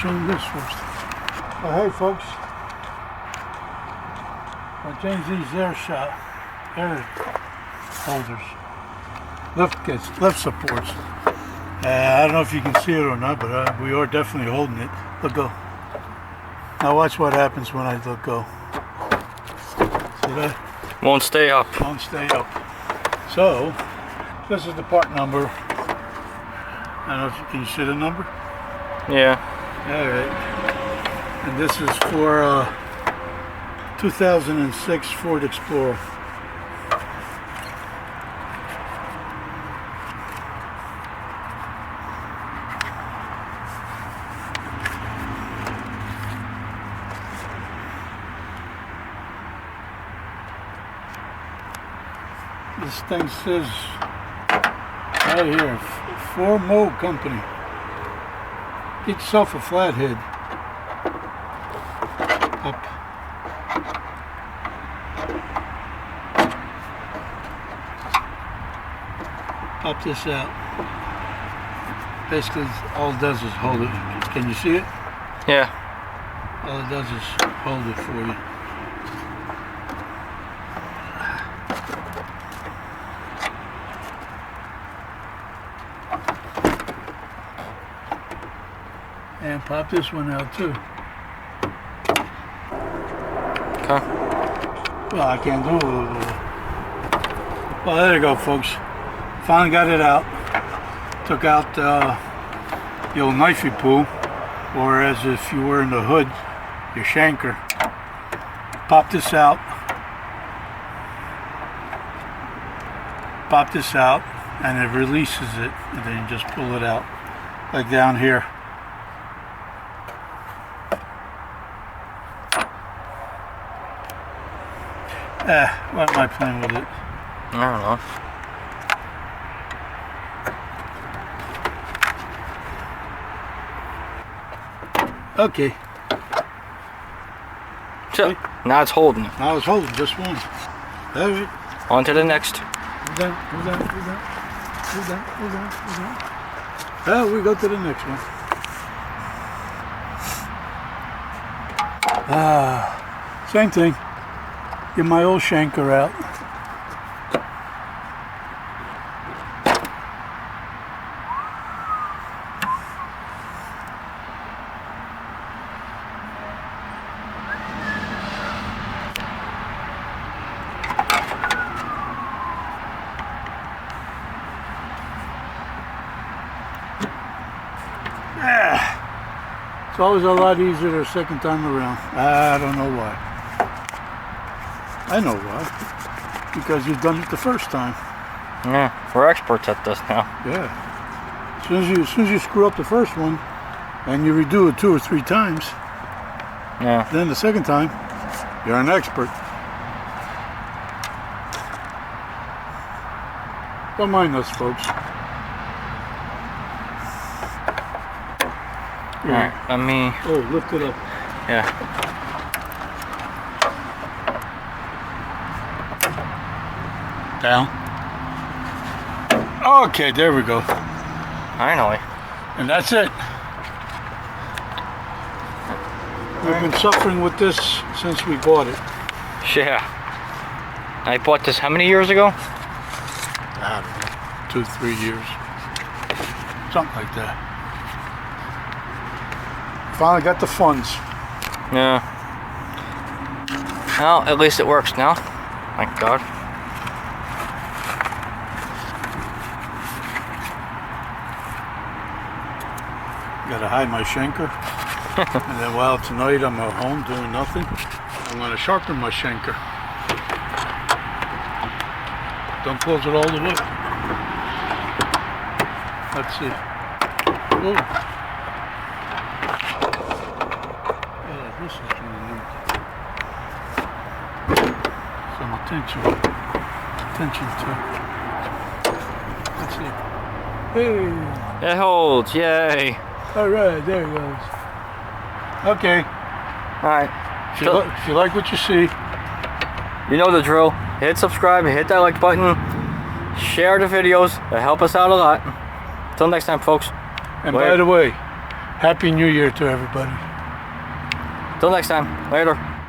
Change this first. Oh, hey folks, I changed these air holders, lift supports. I don't know if you can see it or not, but we are definitely holding it. Let go. Now watch what happens when I let go. See that? Won't stay up. Won't stay up. So, this is the part number. I don't know if you can see the number? Yeah. Alright. And this is for 2006 Ford Explorer. This thing says right here, Ford Mold Company. Get yourself a flathead. Up. Pop this out. Basically, all it does is hold it. Can you see it? Yeah. All it does is hold it for you. And pop this one out too. Okay. Well, I can't do it. Well, there you go, folks. Finally got it out. Took out the old knifey poo, or as if you were in the hood, your shanker. Pop this out. Pop this out, and it releases it, and then you just pull it out, like down here. Why am I playing with it? I don't know. Okay. So, now it's holding it. Now it's holding just one. Alright. On to the next. Hold on. Well, we go to the next one. Same thing. Get my old shanker out. It's always a lot easier the second time around. I don't know why. I know why. Because you've done it the first time. Yeah, we're experts at this now. Yeah. As soon as you screw up the first one, and you redo it 2 or 3 times, Yeah. then the second time, you're an expert. Don't mind us, folks. Alright, let me... Oh, lift it up. Yeah. Down. Okay, there we go. Finally. And that's it. We've been suffering with this since we bought it. Yeah. I bought this how many years ago? I don't know, 2, 3 years. Something like that. Finally got the funds. Yeah. Well, at least it works now. Thank God. Gotta hide my shanker. And then while tonight I'm at home doing nothing, I'm gonna sharpen my shanker. Don't close it all the way. Let's see. Whoa. Yeah, this is really neat. Some attention to it. Let's see. Hey. It holds, yay. Alright, there it goes. Okay. Alright. If you like what you see, You know the drill. Hit subscribe, hit that like button, share the videos. That help us out a lot. Till next time, folks. and by the way, Happy New Year to everybody. Till next time. Later.